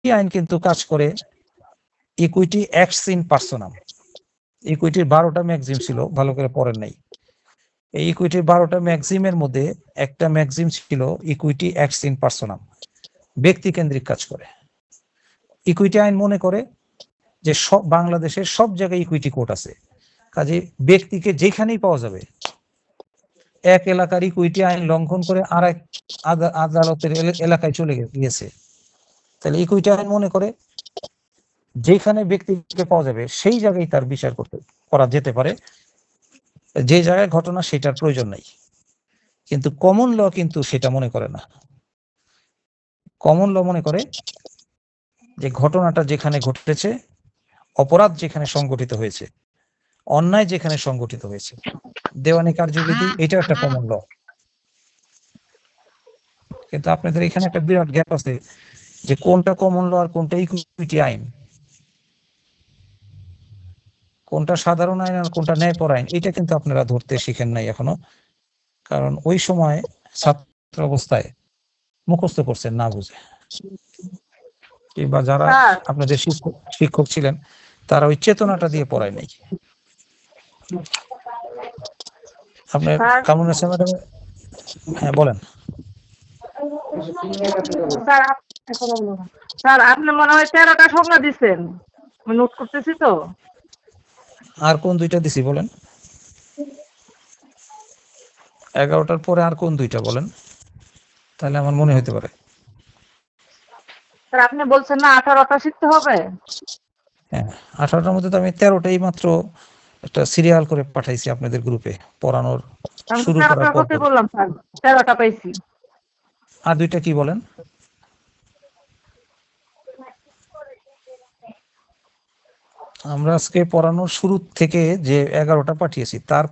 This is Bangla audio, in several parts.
আইন কিন্তু কাজ করে ইকুইটি অ্যাক্টস ইন পার্সোনাম। ইকুইটির 12টা ম্যাক্সিম ছিল, ভালো করে পড়েন নাই। এই ইকুইটির 12টা ম্যাক্সিমের মধ্যে একটা ম্যাক্সিম ছিল ইকুইটি অ্যাক্টস ইন পার্সোনাম, ব্যক্তি কেন্দ্রিক কাজ করে। ইকুইটি আইন মনে করে যে সব বাংলাদেশের সব জায়গায় ইকুইটি কোর্ট আছে, কাজে ব্যক্তিকে যেখানেই পাওয়া যাবে। এক এলাকার ইকুইটি আইন লঙ্ঘন করে আর এক আদালতের এলাকায় চলে গিয়েছে, তাহলে ইকুইটি আইন মনে করে যেখানে ব্যক্তিকে পাওয়া যাবে সেই জায়গায় তার বিচার করা যেতে পারে, যে জায়গায় ঘটনা সেটার প্রয়োজন নাই। কিন্তু কমন ল কিন্তু সেটা মনে করে না। কমন ল মনে করে যে ঘটনাটা যেখানে ঘটেছে, অপরাধ যেখানে সংগঠিত হয়েছে, অন্যায় যেখানে সংগঠিত হয়েছে, দেওয়ানি কার্যবিধি, এটা একটা কমন ল। কিন্তু আপনাদের এখানে একটা বিরাট গ্যাপ আছে যে কোনটা কমন ল আর কোনটা ইকুইটি আইন, কোনটা সাধারণ আইন আর কোনটা ন্যায়পর আইন, এটা কিন্তু আপনারা ধরতে শিখেন নাই এখনো। কারণ ওই সময় ছাত্র অবস্থায় মুখস্থ করছেন না বুঝে, কিংবা যারা আপনাদের শিক্ষক ছিলেন তারা ওই চেতনাটা দিয়ে পড়ায় নাই। আপনার কামরুন্নেসা ম্যাডাম, হ্যাঁ বলেন। স্যার আপনি মনে হয় 13টা সংজ্ঞা দিচ্ছেন, আমি নোট করতেছি তো। আর কোন দুইটা দিছি বলেন? 11টার পরে আর কোন দুইটা বলেন, তাহলে আমার মনে হতে পারে। স্যার আপনি বলছেন না 18টা শিখতে হবে? হ্যাঁ, 18টার মধ্যে তো আমি 13টাই মাত্র একটা সিরিয়াল করে পাঠাইছি আপনাদের গ্রুপে পড়ানোর শুরু করার পর। বললাম স্যার 13টা পাইছি। আর দুইটা কি বলেন? আমরা আজকে পড়ানোর শুরু থেকে যে 11টা পাঠিয়েছি তার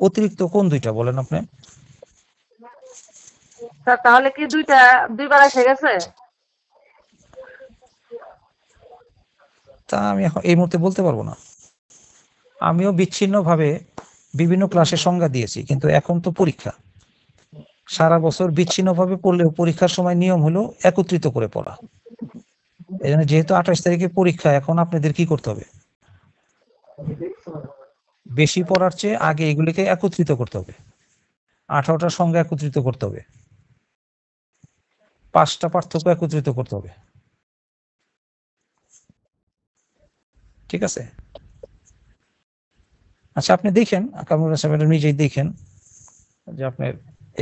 অতিরিক্ত কোন দুইটা বলেন আপনি? স্যার তাহলে কি দুইবার এসে গেছে? তা আমি এখন এই মুহূর্তে বলতে পারবো না। আমিও বিচ্ছিন্নভাবে বিভিন্ন ক্লাসে সংজ্ঞা দিয়েছি, কিন্তু এখন তো পরীক্ষা, সারা বছর বিচ্ছিন্নভাবে পড়লেও পরীক্ষার সময় নিয়ম হলো একত্রিত করে পড়া। এই জন্য যেহেতু 28 তারিখে পরীক্ষা, এখন আপনাদের কি করতে হবে, বেশি পড়ার চেয়ে আগে এগুলিকে একত্রিত করতে হবে। 18টার সংজ্ঞা একত্রিত করতে হবে, 5টা পার্থক্য একত্রিত করতে হবে, ঠিক আছে? আচ্ছা আপনি দেখেন, কামরুন্নেসা ম্যাডাম নিজেই দেখেন যে আপনার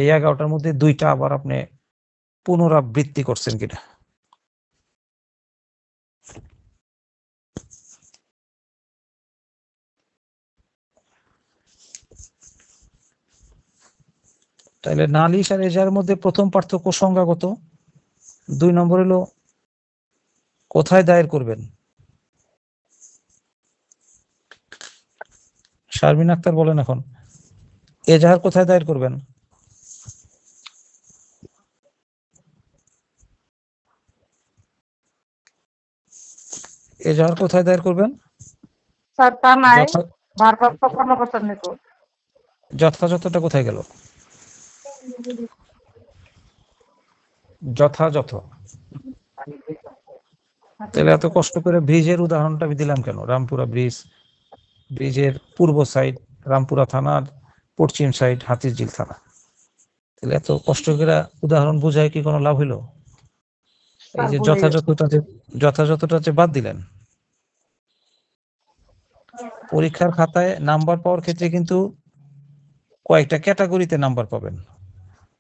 এই 11টার মধ্যে দুইটা আবার আপনি পুনরাবৃত্তি করছেন কিনা। তাহলে নালিশ আর এজাহারের মধ্যে প্রথম পার্থক্য সংজ্ঞাগত, 2 নম্বর হলো কোথায় দায়ের করবেন। শারমিন আক্তার বলেন এখন, এজাহার কোথায় দায়ের করবেন? এজাহার কোথায় দায়ের করবেন? স্যার থানায়, ভারপ্রাপ্ত কর্মকর্তার নিকট। যথাযথটা কোথায় গেল? যথাযথ। তাহলে এত কষ্ট করে ব্রিজের উদাহরণটা আমি দিলাম কেন? রামপুরা ব্রিজ, ব্রিজের পূর্ব সাইড রামপুরা থানার, পশ্চিম সাইড হাতিরঝিল থানা। তাহলে এত কষ্ট করে উদাহরণ বোঝায় কি কোনো লাভ হইলো? এই যে যথাযথটা যে বাদ দিলেন। পরীক্ষার খাতায় নাম্বার পাওয়ার ক্ষেত্রে কিন্তু কয়েকটা ক্যাটাগরিতে নাম্বার পাবেন।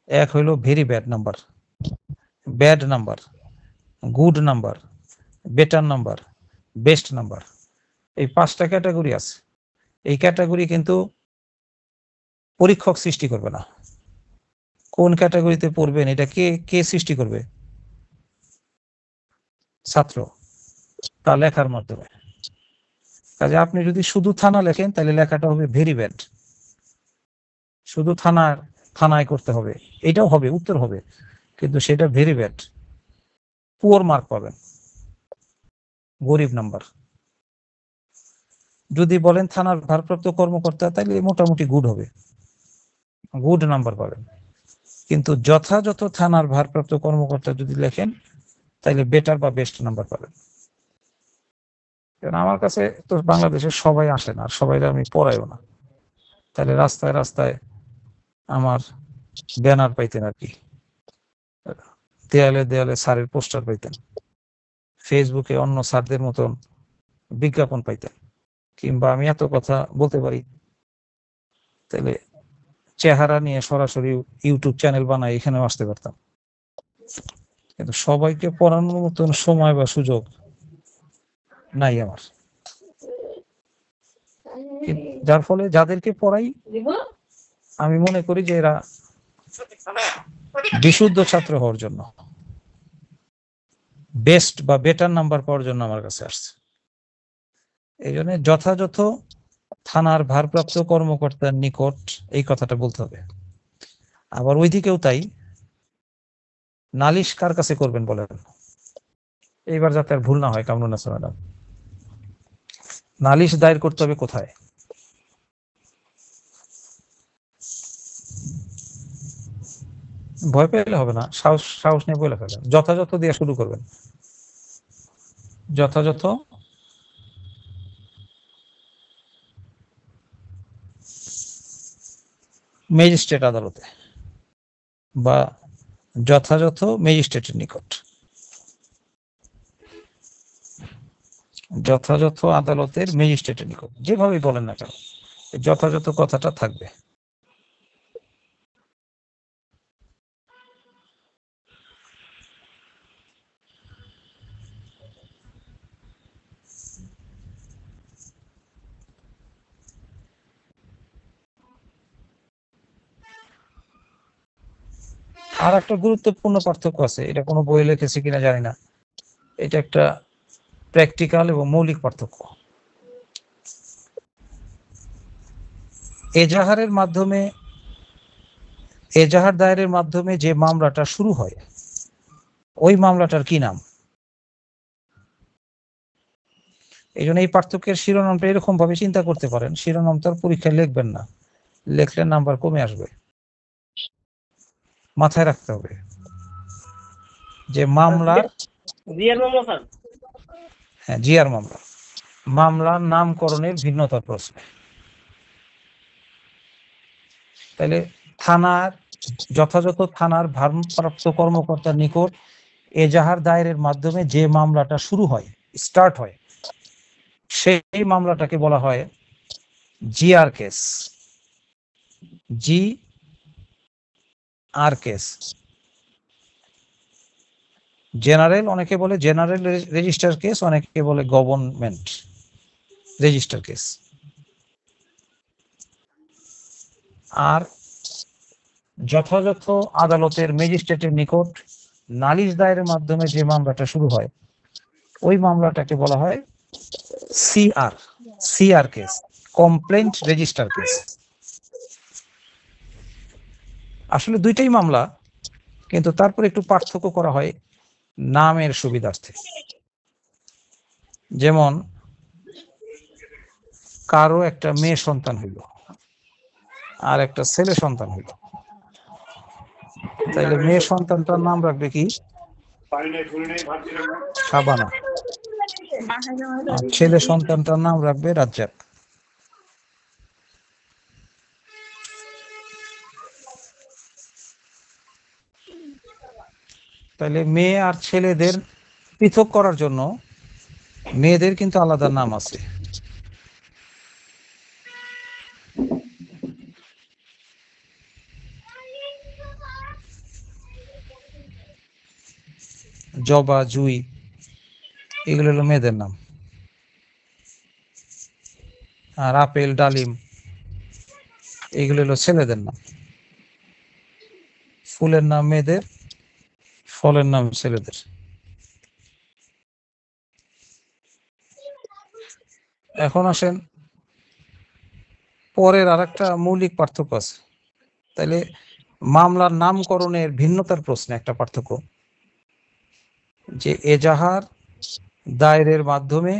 এক হইলো very bad number, bad number, good number, better number, best number. এই 5টা ক্যাটাগরি আছে। এই ক্যাটাগরি কিন্তু পরীক্ষক সৃষ্টি করবে না। কোন ক্যাটাগরিতে পড়বেন এটা কে সৃষ্টি করবে? ছাত্র, তা লেখার মাধ্যমে। কাজে আপনি যদি শুধু থানা লেখেন তাহলে লেখাটা হবে ভেরি ব্যাড। শুধু থানায় করতে হবে, এটাও হবে, উত্তর হবে, কিন্তু সেটা ভেরি ব্যাড, পুয়ার মার্ক পাবেন, গরিব নাম্বার। যদি বলেন থানার ভারপ্রাপ্ত কর্মকর্তা, তাহলে মোটামুটি গুড হবে, গুড নাম্বার পাবেন। কিন্তু যথাযথ থানার ভারপ্রাপ্ত কর্মকর্তা যদি লেখেন তাইলে বেটার বা বেস্ট নাম্বার পাবেন। কারণ আমার কাছে তো বাংলাদেশের সবাই আসে না, আর সবাই আমি পড়াইও না। তাহলে রাস্তায় রাস্তায় আমার ব্যানার পাইতেন আর কি, দেয়ালে দেয়ালে স্যারের পোস্টার পাইতেন, ফেসবুকে অন্য স্যারদের মতন বিজ্ঞাপন পাইতেন, কিংবা আমি এত কথা বলতে পারি তাহলে চেহারা নিয়ে সরাসরি ইউটিউব চ্যানেল বানাই এখানেও আসতে পারতাম। কিন্তু সবাইকে পড়ানোর মতন সময় বা সুযোগ নাই আমার। যার ফলে যাদেরকে পড়াই আমি মনে করি যে এরা বিশুদ্ধ ছাত্র হওয়ার জন্য, বেস্ট বা বেটার নাম্বার পাওয়ার জন্য আমার কাছে আসছে। এই জন্য যথাযথ থানার ভারপ্রাপ্ত কর্মকর্তার নিকট এই কথাটা বলতে হবে। আবার ওইদিকেও তাই, নালিশ কার কাছে করবেন বলেন, এইবার যাতে আর ভুল না হয় কামরুন নাসা ম্যাডাম, নালিশ দায়ের করতে হবে কোথায়? ভয় পেলে হবে না, সাহস নিয়ে বলে ফেলেন, যথাযথ দিয়ে শুরু করবেন। যথাযথ ম্যাজিস্ট্রেট আদালতে বা যথাযথ ম্যাজিস্ট্রেটের নিকট, যথাযথ আদালতের ম্যাজিস্ট্রেটের নিকট, যেভাবেই বলেন না কেন যথাযথ কথাটা থাকবে। আর একটা গুরুত্বপূর্ণ পার্থক্য আছে, এটা কোনো বই লিখেছে কিনা জানি না, এটা একটা প্র্যাকটিক্যাল এবং মৌলিক পার্থক্য। এজাহারের মাধ্যমে, এজাহার দায়েরের মাধ্যমে যে মামলাটা শুরু হয় ওই মামলাটার কি নাম? এই জন্য এই পার্থক্যের শিরোনামটা এরকম ভাবে চিন্তা করতে পারেন, শিরোনাম তো আর পরীক্ষায় লিখবেন না, লেখলে নাম্বার কমে আসবে। মাথায় রাখতে হবে যে মামলার, হ্যাঁ জিআর মামলা, মামলার নামকরণের ভিন্নতার প্রশ্ন। তাহলে থানার, যথাযথ থানার ভারপ্রাপ্ত কর্মকর্তার নিকট এজাহার দায়েরের মাধ্যমে যে মামলাটা শুরু হয়, স্টার্ট হয়, সেই মামলাটাকে বলা হয় জিআর কেস। জি আর কেস, জেনারেল, অনেকে বলে জেনারেল রেজিস্টার কেস, অনেকে বলে গভর্নমেন্ট রেজিস্টার কেস। আর যথাযথ আদালতের ম্যাজিস্ট্রেটের নিকট নালিশ দায়েরের মাধ্যমে যে মামলাটা শুরু হয় ওই মামলাটাকে বলা হয় CR case, complaint register case. আসলে দুইটাই মামলা, কিন্তু তারপর একটু পার্থক্য করা হয় নামের সুবিধার্থে। যেমন কারো একটা মেয়ে সন্তান হইল আর একটা ছেলে সন্তান হইল, তাইলে মেয়ে সন্তানটার নাম রাখবে কি? শাবানা। আর ছেলে সন্তানটার নাম রাখবে রাজ্জাক। তাইলে মেয়ে আর ছেলেদের পৃথক করার জন্য মেয়েদের কিন্তু আলাদা নাম আছে। জবা, জুই, এগুলো হলো মেয়েদের নাম। আর আপেল, ডালিম, এগুলো হলো ছেলেদের নাম। ফুলের নাম মেয়েদের, ফলের নাম ছেলেদের। এখন আসেন পরের আর একটা মৌলিক পার্থক্য আছে। তাইলে মামলার নামকরণের ভিন্নতার প্রশ্নে একটা পার্থক্য, যে এজাহার দায়েরের মাধ্যমে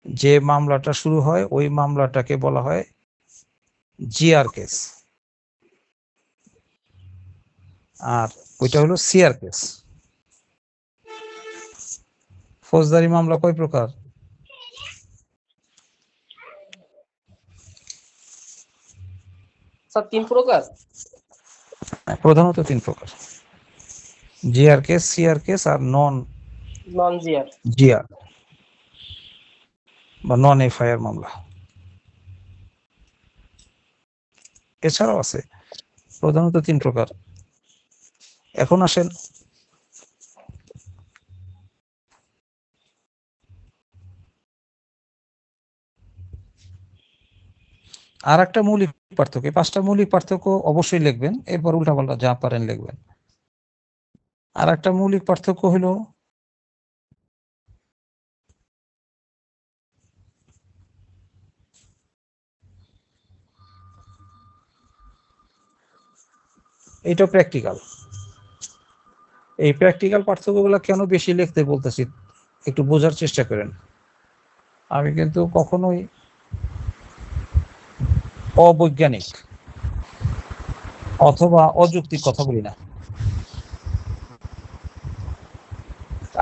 যে মামলাটা শুরু হয় ওই মামলাটাকে বলা হয় জিআর কেস, আর ওইটা হলো সিআর কেস। ফৌজদারি মামলা কয় প্রকার? স্যার 3 প্রকার। প্রধানত 3 প্রকার, জিআর কেস, সিআর কেস আর নন জিআর জিআর বা নন এফআইআর মামলা। এছাড়াও আছে, প্রধানত 3 প্রকার। এখন আসেন আর একটা মৌলিক পার্থক্য, 5টা মৌলিক পার্থক্য অবশ্যই লিখবেন, এরপর উল্টাপাল্টা যা পারেন লিখবেন। আর একটা মৌলিক পার্থক্য হলো এটা প্র্যাকটিক্যাল। এই প্র্যাকটিক্যাল পার্থক্যগুলো কেন বেশি লিখতে বলতেছি একটু বোঝার চেষ্টা করেন। আমি কিন্তু কখনোই অবৈজ্ঞানিক অথবা অযৌক্তিক কথা বলি না।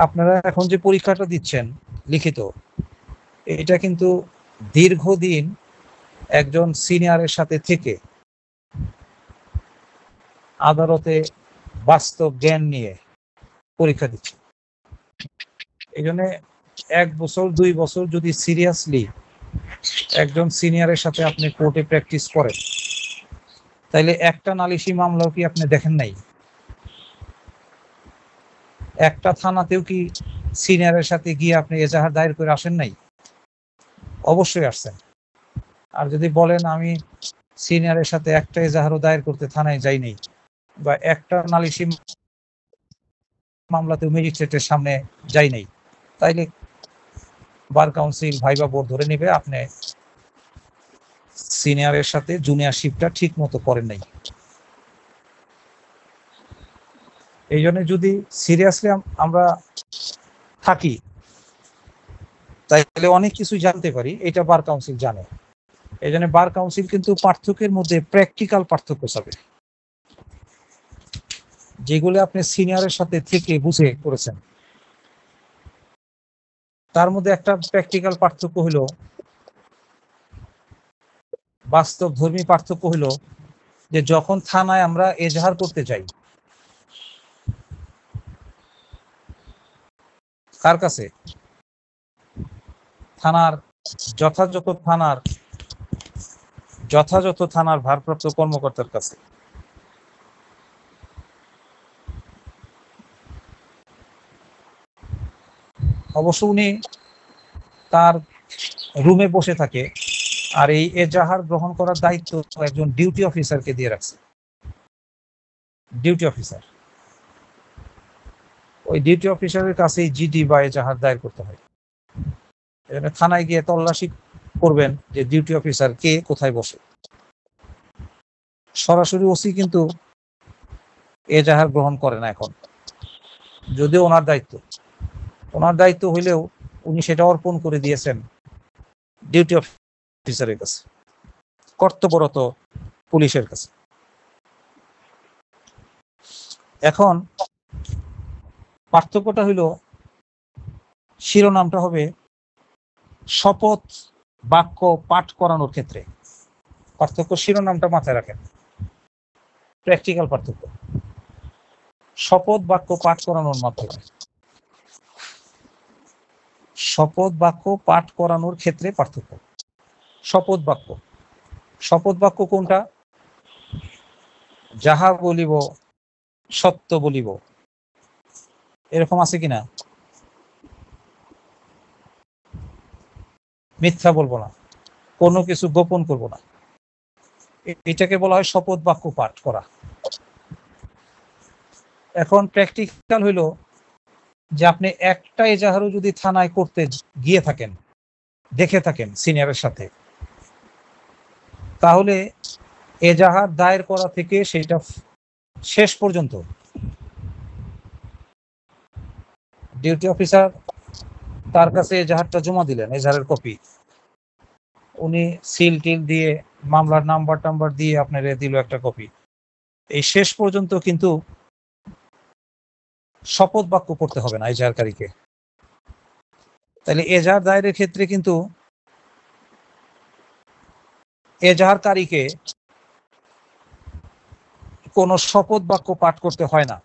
আপনারা এখন যে পরীক্ষাটা দিচ্ছেন লিখিত, এটা কিন্তু দীর্ঘদিন একজন সিনিয়রের সাথে থেকে আদালতে বাস্তব জ্ঞান নিয়ে পরীক্ষা দিচ্ছে। এই জন্য 1 বছর 2 বছর যদি সিরিয়াসলি একজন সিনিয়রের সাথে আপনি কোর্টে প্র্যাকটিস করেন, তাইলে একটা নালিশি মামলাও কি আপনি দেখেন নাই? একটা থানাতেও কি সিনিয়রের সাথে গিয়ে আপনি এজাহার দায়ের করে আসেন নাই? অবশ্যই আসছেন। আর যদি বলেন আমি সিনিয়রের সাথে একটা এজাহারও দায়ের করতে থানায় যাই নাই, বা একটা নালিশি মামলাতেও ম্যাজিস্ট্রেটের সামনে যাই নাই, তাইলে বার কাউন্সিল ভাইবা বোর্ড ধরে নেবে আপনি সিনিয়রের সাথে জুনিয়রশিপটা ঠিক মতো করেন নাই। এই জন্য যদি সিরিয়াসলি আমরা থাকি তাইলে অনেক কিছু জানতে পারি, এটা বার কাউন্সিল জানে। এই জন্য বার কাউন্সিল কিন্তু পার্থক্যের মধ্যে প্র্যাকটিক্যাল পার্থক্য চাবে, যেগুলো আপনি সিনিয়রের সাথে থেকে বুঝে করেছেন। তার মধ্যে একটা প্র্যাকটিক্যাল পার্থক্য হলো, বাস্তব ধর্মী পার্থক্য হলো যে যখন থানায় আমরা এজাহার করতে যাই, কার কাছে? থানার যথাযথ থানার ভারপ্রাপ্ত কর্মকর্তার কাছে। অবশ্য উনি তার রুমে বসে থাকে, আর এই এজাহার গ্রহণ করার দায়িত্ব একজন ডিউটি অফিসারকে দিয়ে রাখছে। ডিউটি অফিসার, ওই ডিউটি অফিসারের কাছেই জিডি বা এজাহার দায়ের করতে হয়। এখানে থানায় গিয়ে তল্লাশি করবেন যে ডিউটি অফিসার কে কোথায় বসে। সরাসরি ওসি কিন্তু এজাহার গ্রহণ করে না এখন, যদিও ওনার দায়িত্ব হইলেও উনি সেটা অর্পণ করে দিয়েছেন ডিউটি অফিসারের কাছে, কর্তব্যরত পুলিশের কাছে। এখন পার্থক্যটা হইল, শিরোনামটা হবে শপথ বাক্য পাঠ করানোর ক্ষেত্রে। পার্থক্য শিরোনামটা মাথায় রাখেন, প্র্যাকটিক্যাল পার্থক্য শপথ বাক্য পাঠ করানোর মাধ্যমে। শপথ বাক্য পাঠ করানোর ক্ষেত্রে পার্থক্য। শপথ বাক্য কোনটা? যাহা বলিব সত্য বলিব, এরকম আছে কিনা? মিথ্যা বলবো না, কোনো কিছু গোপন করব না, এটাকে বলা হয় শপথ বাক্য পাঠ করা। এখন প্র্যাকটিক্যাল হইল যে আপনি একটা এজাহারও যদি থানায় করতে গিয়ে থাকেন, দেখে থাকেন সিনিয়রের সাথে, তাহলে এজাহার দায়ের করা থেকে সেটা শেষ পর্যন্ত ডিউটি অফিসার তার কাছে এজাহারটা জমা দিলেন, এজাহারের কপি, উনি সিল টিল দিয়ে মামলার নাম্বার দিয়ে আপনার দিল একটা কপি। এই শেষ পর্যন্ত কিন্তু শপথ বাক্য করতে হবে না এজাহারকারীকে। তাহলে এজাহার দায়েরের ক্ষেত্রে কিন্তু এজাহারকারীকে কোনো শপথ বাক্য পাঠ করতে হয় না,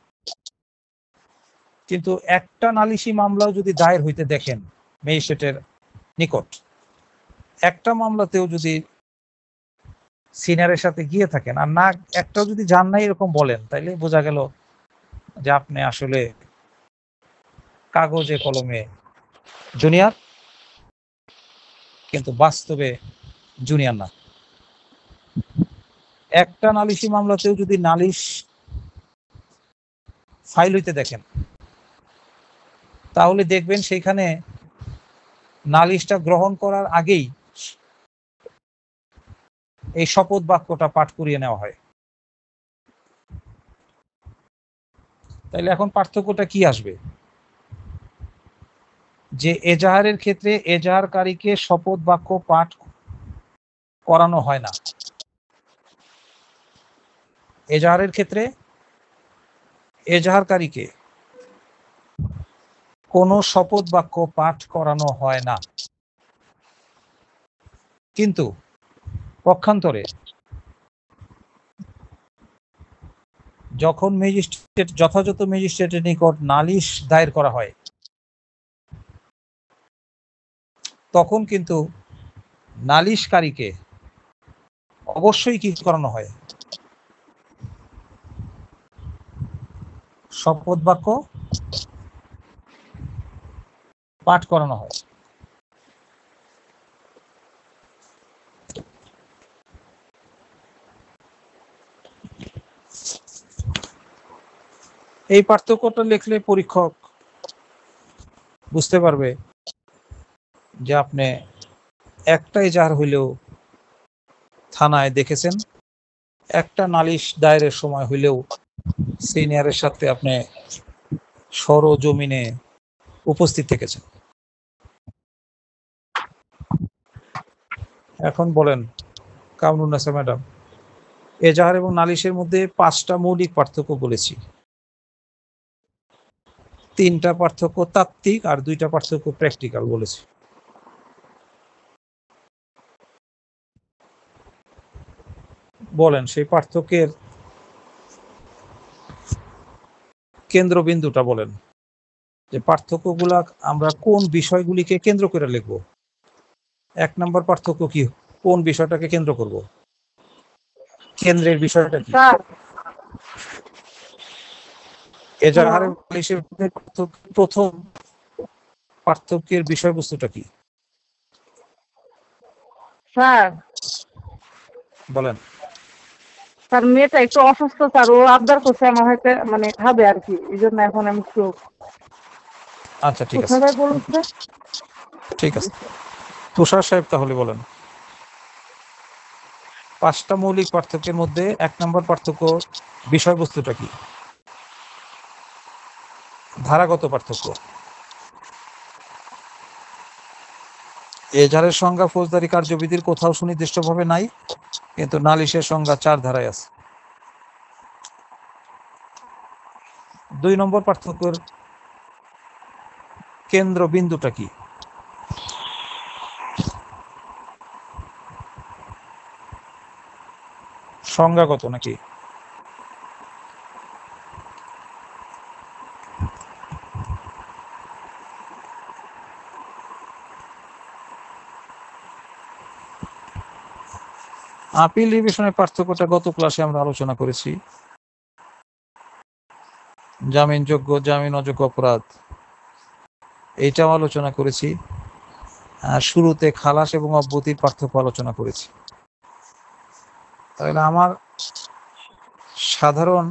কিন্তু একটা নালিশি মামলাও যদি দায়ের হইতে দেখেন ম্যাজিস্ট্রেটের নিকট, একটা মামলাতেও যদি সিনিয়রের সাথে গিয়ে থাকেন আর না একটাও যদি যান নাই এরকম বলেন, তাইলে বোঝা গেল যে আপনি আসলে কাগজে কলমে জুনিয়র, কিন্তু বাস্তবে জুনিয়র না। একটা নালিশি মামলাতেও যদি নালিশ ফাইল হইতে দেখেন, তাহলে দেখবেন সেখানে নালিশটা গ্রহণ করার আগেই এই শপথ বাক্যটা পাঠ করিয়ে নেওয়া হয়। তাইলে এখন পার্থক্যটা কি আসবে, যে এজাহারের ক্ষেত্রে এজাহারকারীকে শপথ বাক্য পাঠ করানো হয় না। এজাহারের ক্ষেত্রে এজাহারকারীকে কোনো শপথ বাক্য পাঠ করানো হয় না, কিন্তু পক্ষান্তরে যখন ম্যাজিস্ট্রেট যথাযথ ম্যাজিস্ট্রেটের নিকট নালিশ দায়ের করা হয়, তখন কিন্তু নালিশকারীকে অবশ্যই কি করানো হয়, শপথ বাক্য পাঠ করানো হয়। এই পার্থক্যটা লিখলে পরীক্ষক বুঝতে পারবে যে আপনি একটা এজাহার হইলেও থানায় দেখেছেন, একটা নালিশ দায়েরের সময় হইলেও সিনিয়রের সাথে আপনি সরজমিনে উপস্থিত থেকেছেন। এখন বলেন কামরুন্নাসা ম্যাডাম, এজাহার এবং নালিশের মধ্যে 5টা মৌলিক পার্থক্য বলেছি, 3টা পার্থক্য তাত্ত্বিক আর 2টা পার্থক্য প্র্যাকটিক্যাল বলেছি। বলেন সেই পার্থক্যের কেন্দ্রবিন্দুটা বলেন, যে পার্থক্যগুলা আমরা কোন বিষয়গুলিকে কেন্দ্র করে লিখব। 1 নম্বর পার্থক্য কি, কোন বিষয়টাকে কেন্দ্র করব, কেন্দ্রের বিষয়টা কি? এজাহার এবং নালিশের প্রথম পার্থক্যের বিষয়বস্তুটা কি স্যার? বলেন। স্যার মেয়েটা একটু অসুস্থ স্যার, ও আবদার করছে আমার হয়তো মানে খাবে আর কি, এই জন্য এখন আমি একটু। আচ্ছা ঠিক আছে, কোথায় বলুন স্যার? ঠিক আছে তুষার সাহেব তাহলে বলেন। 5টা মৌলিক পার্থক্যের মধ্যে 1 নম্বর পার্থক্য বিষয়বস্তুটা কি, ধারাগত পার্থক্য। এজাহারের সংজ্ঞা ফৌজদারি কার্যবিধির কোথাও সুনির্দিষ্টভাবে নাই, কিন্তু নালিশের সংজ্ঞা 4 ধারায় আছে। 2 নম্বর পার্থক্যের কেন্দ্রবিন্দুটা কি, সংজ্ঞাগত নাকি? আপিল রিভিশনের পার্থক্যটা গত ক্লাসে আমরা আলোচনা করেছি। জামিনযোগ্য জামিন অযোগ্য অপরাধ এইটাও আলোচনা করেছি, শুরুতে খালাস এবং অব্যাহতির পার্থক্য আলোচনা করেছি। তাহলে আমার সাধারণ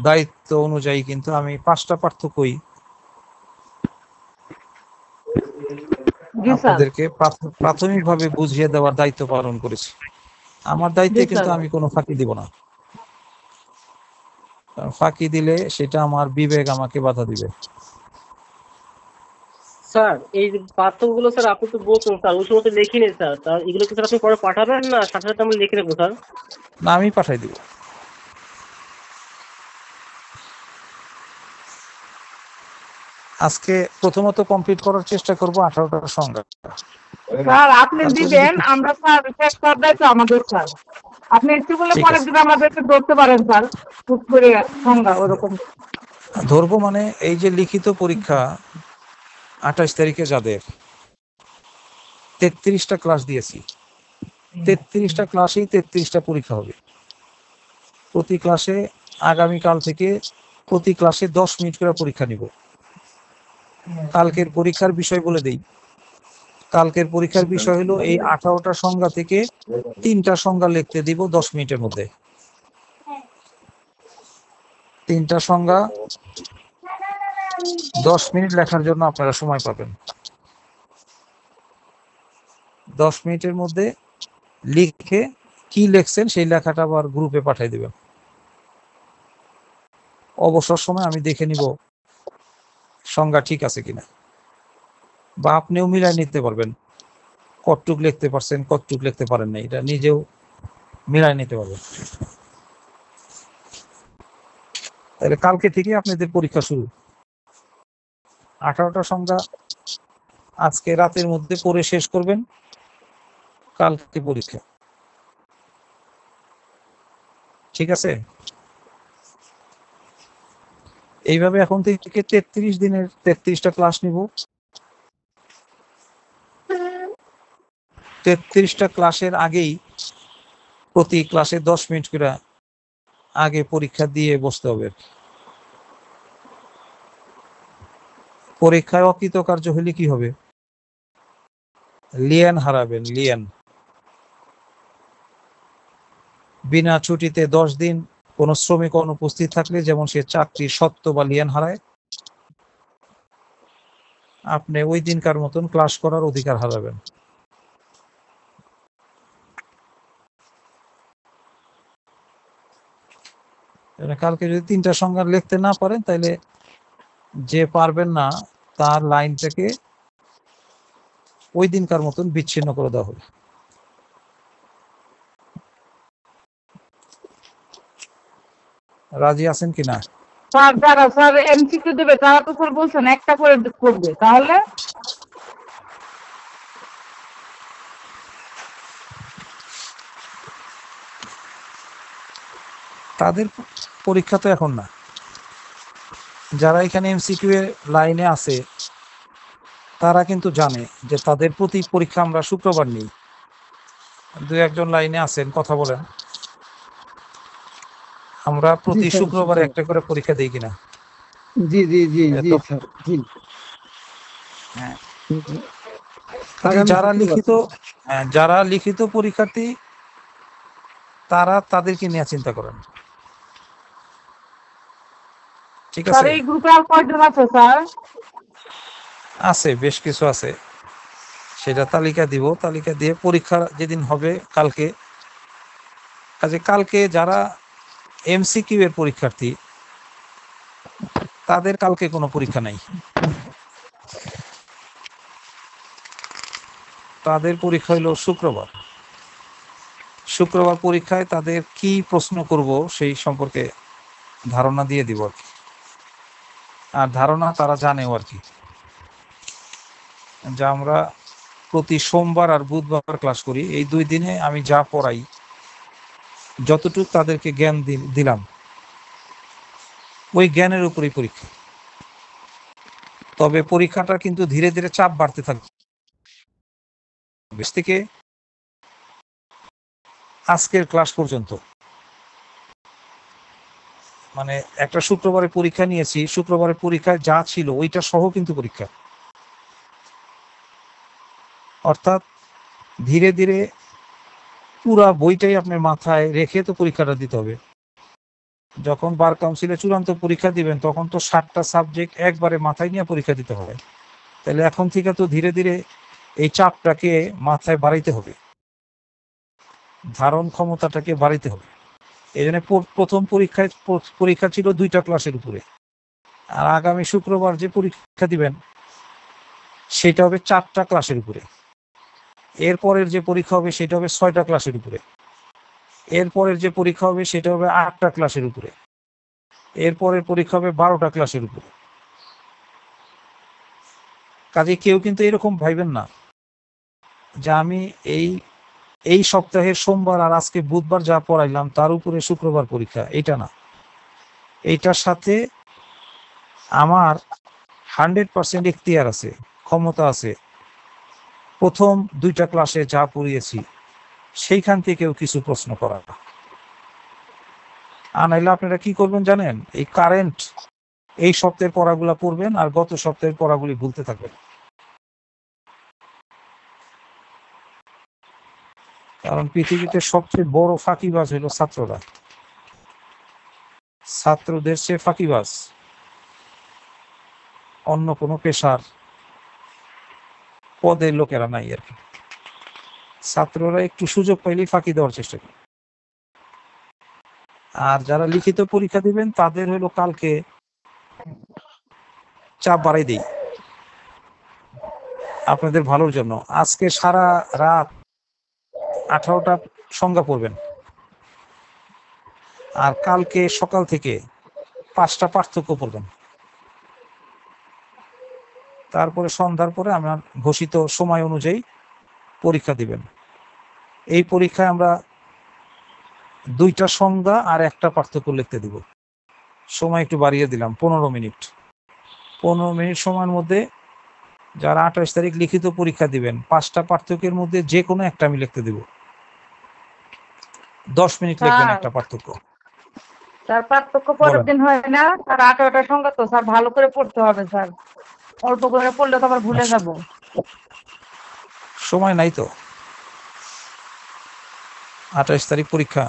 দায়িত্ব অনুযায়ী কিন্তু আমি 5টা পার্থক্যই আপনাদেরকে প্রাথমিকভাবে বুঝিয়ে দেওয়ার দায়িত্ব পালন করেছি। আমার দায়িত্বে কিন্তু আমি কোনো ফাঁকি দিব না, ফাঁকি দিলে সেটা আমার বিবেক আমাকে বাধা দিবে। স্যার এই পার্থক্যগুলো স্যার আপনি তো বলছেন স্যার, ওই সময় তো লিখে নেই স্যার, তা এগুলো কি স্যার আপনি পরে পাঠাবেন না সাথে সাথে আমি লিখে নেবো স্যার? না, আমি পাঠাই দিব। আজকে প্রথমত কমপ্লিট করার চেষ্টা করব 18টার সংজ্ঞা। স্যার আপনি দিবেন, আমরা স্যার শেষ করার দায়িত্ব আমাদের স্যার। আপনি একটু বলে ঠিক পরের আছে। দিন আমাদেরকে ধরতে পারেন স্যার, টুক করে সংজ্ঞা ওরকম। ধরবো মানে এই যে লিখিত পরীক্ষা 28 তারিখে যাদের 33টা ক্লাস দিয়েছি, 33টা ক্লাসেই 33টা পরীক্ষা হবে। প্রতি ক্লাসে আগামীকাল থেকে প্রতি ক্লাসে 10 মিনিট করে পরীক্ষা নিব। কালকের পরীক্ষার বিষয় বলে দেই। কালকের পরীক্ষার বিষয় হলো এই 18টা সংজ্ঞা থেকে 3টা সংজ্ঞা লিখতে দিব 10 মিনিটের মধ্যে। 3টা সংজ্ঞা 10 মিনিট লেখার জন্য আপনারা সময় পাবেন। 10 মিনিটের মধ্যে লিখে কি লিখছেন সেই লেখাটা আবার গ্রুপে পাঠিয়ে দিবেন। অবসর সময় আমি দেখে নিব সংজ্ঞা ঠিক আছে কিনা, বা আপনিও মিলাই নিতে পারবেন কতটুক লিখতে পারছেন কতটুক লিখতে পারেন না, এটা নিজেও মিলাই নিতে পারবেন। তাহলে কালকে থেকে আপনাদের পরীক্ষা শুরু। 18টা সংজ্ঞা আজকে রাতের মধ্যে পড়ে শেষ করবেন, কালকে পরীক্ষা। ঠিক আছে? এইভাবে এখন থেকে 33 দিনের 33টা ক্লাস নিব। 33টা ক্লাসের আগেই প্রতি ক্লাসে 10 মিনিট করে আগে পরীক্ষা দিয়ে বসতে হবে। পরীক্ষায় অকৃতকার্য হলে কি হবে? লিয়ান হারাবেন। লিয়ান বিনা ছুটিতে 10 দিন কোন শ্রমিক অনুপস্থিত থাকলে যেমন সে চাকরি সত্ত্ব বা লিয়ান হারায়, আপনি ওই দিনকার মতন ক্লাস করার অধিকার হারাবেন। কালকে যদি 3টা সংজ্ঞা লিখতে না পারেন তাহলে যে পারবেন না তার লাইন থেকে ওই দিনকার মতন বিচ্ছিন্ন করে দেওয়া হবে। রাজি আছেন কিনা? স্যার যারা স্যার এমসিকিউ দেবে তারা তো স্যার বলছেন একটা করে করবে, তাহলে তাদের পরীক্ষা তো এখন না। যারা এখানে এমসিকিউ এর লাইনে আছে তারা কিন্তু জানে যে তাদের প্রতি পরীক্ষা আমরা শুক্রবার নিই। 2-1 লাইনে আছেন, কথা বলেন। আমরা প্রতি শুক্রবার একটা করে পরীক্ষা দিই কিনা? জি জি জি জি স্যার জি। যারা লিখিত পরীক্ষার্থী তারা তাদেরকে নিয়ে চিন্তা করেন। ঠিক স্যার আছে? এই গ্রুপে আর কয়জন আছে স্যার? আছে, বেশ কিছু আছে, সেটা তালিকা দিব। তালিকা দিয়ে পরীক্ষা যেদিন হবে কালকে, কালকে যারা এমসিকিউ এর পরীক্ষার্থী তাদের কালকে কোনো পরীক্ষা নাই। তাদের পরীক্ষা হলো শুক্রবার। শুক্রবার পরীক্ষায় তাদের কি প্রশ্ন করব সেই সম্পর্কে ধারণা দিয়ে দিব আর কি। আর ধারণা তারা জানেও আর কি, যা আমরা প্রতি সোমবার আর বুধবার ক্লাস করি। এই 2 দিনে আমি যা পড়াই, যতটুকু তাদেরকে জ্ঞান দিলাম ওই জ্ঞানের উপরই পরীক্ষা। তবে পরীক্ষাটা কিন্তু ধীরে ধীরে চাপ বাড়তে থাকবে। থেকে আজকের ক্লাস পর্যন্ত, মানে একটা শুক্রবারে পরীক্ষা নিয়েছি, শুক্রবারের পরীক্ষায় যা ছিল ওইটা সহ কিন্তু পরীক্ষা। অর্থাৎ ধীরে ধীরে পুরা বইটাই আপনার মাথায় রেখে তো পরীক্ষাটা দিতে হবে। যখন বার কাউন্সিলে চূড়ান্ত পরীক্ষা দিবেন তখন তো 7টা সাবজেক্ট একবারে মাথায় নিয়ে পরীক্ষা দিতে হবে। তাহলে এখন থেকে তো ধীরে ধীরে এই চাপটাকে মাথায় বাড়াইতে হবে, ধারণ ক্ষমতাটাকে বাড়াইতে হবে। এই জন্য প্রথম পরীক্ষা ছিল 2টা ক্লাসের উপরে, আর আগামী শুক্রবার যে পরীক্ষা দিবেন সেটা হবে 4টা ক্লাসের উপরে। এরপরের যে পরীক্ষা হবে সেটা হবে 6টা ক্লাসের উপরে। এরপরের যে পরীক্ষা হবে সেটা হবে 8টা ক্লাসের উপরে। এরপরের পরীক্ষা হবে 12টা ক্লাসের উপরে। কাজে কেউ কিন্তু এরকম ভাইবেন না যে আমি এই সপ্তাহের সোমবার আর আজকে বুধবার যা পড়াইলাম তার উপরে শুক্রবার পরীক্ষা, এটা না। এইটার সাথে আমার 100% এখতিয়ার আছে, ক্ষমতা আছে। প্রথম 2টা ক্লাসে যা পড়িয়েছি সেইখান থেকেও কিছু প্রশ্ন করা। আর নাইলে আপনারা কি করবেন জানেন, এই কারেন্ট এই সপ্তাহের পড়াগুলা পড়বেন আর গত সপ্তাহের পড়াগুলি ভুলতে থাকবেন। কারণ পৃথিবীতে সবচেয়ে বড় ফাঁকিবাজ হইল ছাত্ররা। ছাত্রদের চেয়ে ফাঁকিবাজ অন্য কোনো পেশার পদের লোকেরা নাই আর কি। ছাত্ররা একটু সুযোগ পাইলেই ফাঁকি দেওয়ার চেষ্টা করে। আর যারা লিখিত পরীক্ষা দিবেন তাদের হলো কালকে চাপ বাড়াই দিই আপনাদের ভালোর জন্য। আজকে সারা রাত 18টা সংজ্ঞা পড়বেন, আর কালকে সকাল থেকে 5টা পার্থক্য পড়বেন। তারপরে সন্ধ্যার পরে আমার ঘোষিত সময় অনুযায়ী পরীক্ষা দিবেন। এই পরীক্ষায় আমরা 2টা সংজ্ঞা আর 1টা পার্থক্য লিখতে দিব। সময় একটু বাড়িয়ে দিলাম, 15 মিনিট। 15 মিনিট সময়ের মধ্যে যারা 28 তারিখ লিখিত পরীক্ষা দিবেন 5টা পার্থক্যের মধ্যে যে কোনো একটা আমি লিখতে দিব। 10 মিনিট লিখবেন একটা পার্থক্য। স্যার পার্থক্য পরের দিন হয় না আর 18টা সংখ্যা তো স্যার ভালো করে পড়তে হবে স্যার, অল্প করে পড়লে তো আবার ভুলে যাব। সময় নাই তো, 28 তারিখ পরীক্ষা,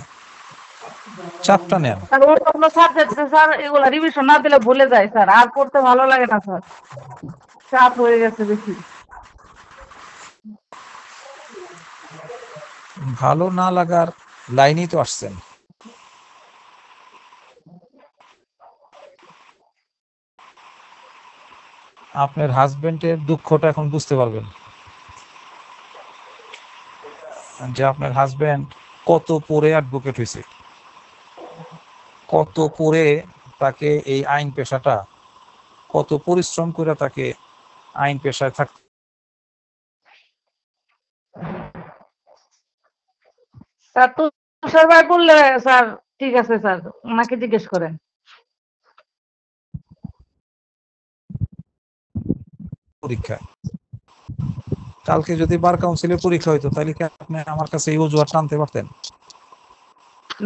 চাপটা নেন। স্যার অন্য সাবজেক্টে স্যার এগুলা রিভিশন না দিলে ভুলে যায় স্যার, আর পড়তে ভালো লাগে না স্যার, চাপ হয়ে গেছে বেশি। ভালো না লাগার লাইনই তো আসছেন। আপনার হাজবেন্ডের দুঃখটা এখন বুঝতে পারবেন যে আপনার হাজবেন্ড কত পড়ে অ্যাডভোকেট হয়েছে, কত পড়ে তাকে এই আইন পেশাটা, কত পরিশ্রম করে তাকে আইন পেশায় থাকতে। স্যার তুষার ভাই বললে স্যার ঠিক আছে স্যার, ওনাকে জিজ্ঞেস করেন। পরীক্ষা কালকে যদি বার কাউন্সিলের পরীক্ষা হইতো তাহলে কি আপনি আমার কাছে এই অজুহাত টানতে পারতেন?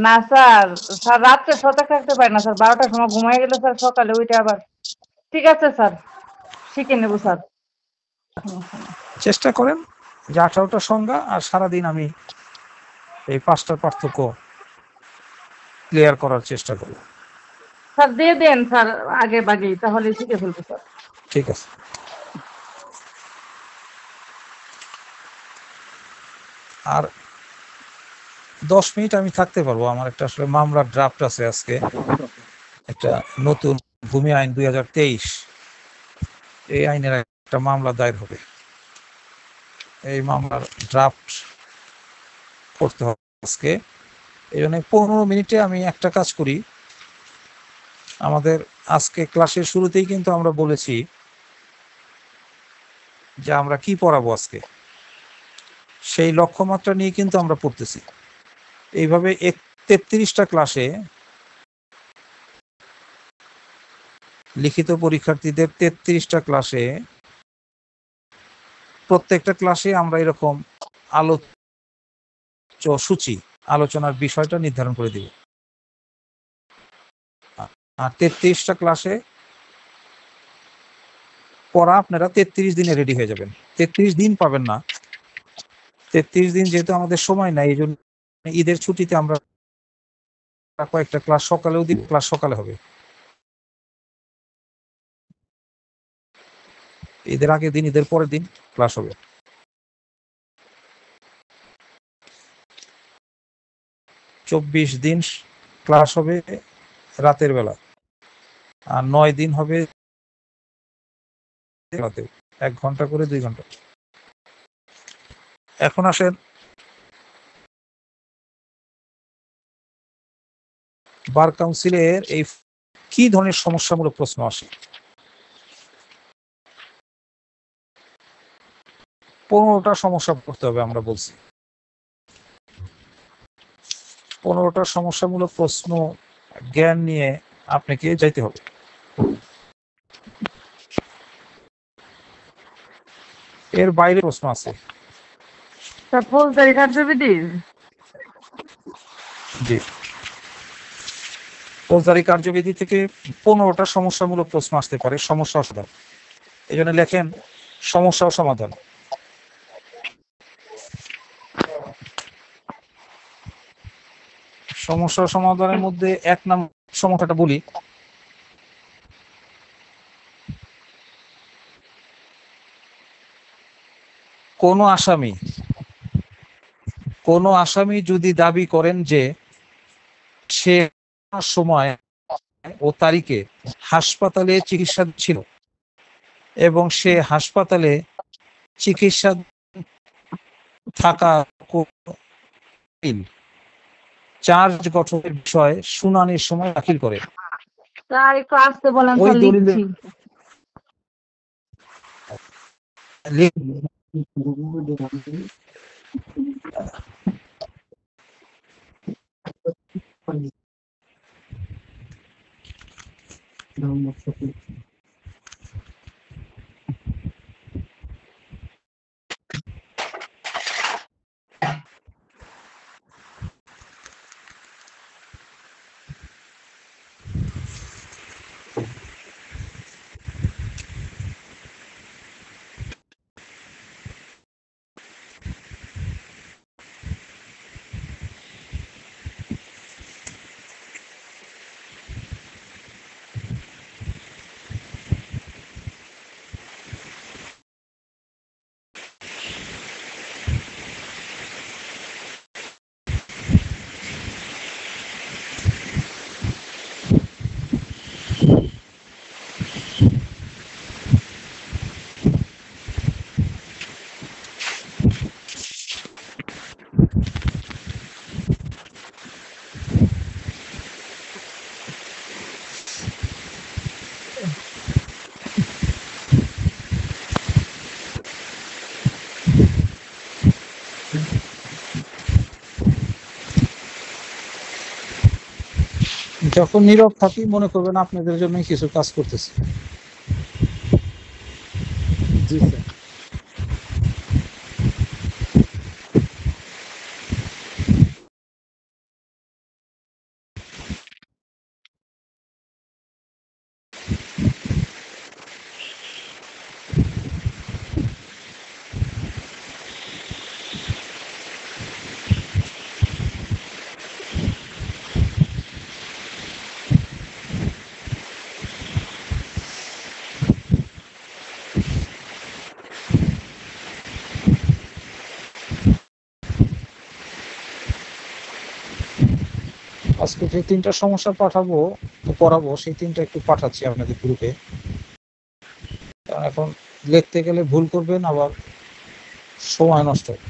না স্যার, স্যার রাত্রে সজাগ থাকতে পারি না স্যার, 12টার সময় ঘুমাই গেলে স্যার সকালে ওইটা আবার। ঠিক আছে স্যার, শিখে নেবো স্যার। চেষ্টা করেন যে 18টা সংজ্ঞা আর সারাদিন আমি এই 5টার পার্থক্য ক্লিয়ার করার চেষ্টা করব। স্যার দিয়ে দেন স্যার আগে বাগেই, তাহলে শিখে ফেলবো স্যার। ঠিক আছে। আর 10 মিনিট আমি থাকতে পারবো, আমার একটা আসলে মামলার ড্রাফট আছে আজকে, একটা নতুন ভূমি আইন 2023, এই আইনের একটা মামলা দায়ের হবে। এই মামলার ড্রাফট করতে হবে আজকে। এই জন্য 15 মিনিটে আমি একটা কাজ করি। আমাদের আজকে ক্লাসের শুরুতেই কিন্তু আমরা বলেছি যে আমরা কি পড়াবো আজকে, সেই লক্ষ্যমাত্রা নিয়ে কিন্তু আমরা পড়তেছি। এইভাবে 33টা ক্লাসে লিখিত পরীক্ষার্থীদের 33টা ক্লাসে প্রত্যেকটা ক্লাসে আমরা এরকম সূচি, আলোচনার বিষয়টা নির্ধারণ করে দিব। আর 33টা ক্লাসে পড়া আপনারা 33 দিনে রেডি হয়ে যাবেন। 33 দিন পাবেন না, 33 দিন যেহেতু আমাদের সময় নাই, এই জন্য ঈদের ছুটিতে আমরা কয়েকটা ক্লাস সকালেও দিন, ক্লাস সকালে হবে। ঈদের আগের দিন, ঈদের পরের দিন ক্লাস হবে। চব্বিশ দিন ক্লাস হবে রাতের বেলা, আর 9 দিন হবে 1 ঘন্টা করে 2 ঘন্টা। এখন আসেন বার কাউন্সিলের এই কি ধরনের সমস্যামূলক প্রশ্ন আসে। 15টা সমস্যা পড়তে হবে। আমরা বলছি 15টা সমস্যামূলক প্রশ্ন জ্ঞান নিয়ে আপনাকে যাইতে হবে। এর বাইরে প্রশ্ন আছে। স্যার ফৌজদারি কার্যবিধির জি, ফৌজদারি কার্যবিধি থেকে 15টা সমস্যামূলক প্রশ্ন আসতে পারে, সমস্যা ও সমাধান। এই জন্য লেখেন সমস্যা ও সমাধান। সমস্যা ও সমাধানের মধ্যে 1 নম্বর সমস্যাটা বলি। কোন আসামি যদি দাবি করেন যে সে সময় ও তারিখে হাসপাতালে চিকিৎসা ছিল এবং সে হাসপাতালে চিকিৎসা থাকা চার্জ গঠনের বিষয়ে শুনানির সময় দাখিল করে, স্যার একটু আসতে বলেন ওই স্যার, দলিলে লিখছি। যখন নীরব থাকি মনে করবেন আপনাদের জন্য কিছু কাজ করতেছি। জি স্যার। আজকে যে 3টা সমস্যা পড়াবো সেই 3টা একটু পাঠাচ্ছি আপনাদের গ্রুপে। এখন লিখতে গেলে ভুল করবেন, আবার সময় নষ্ট হবে।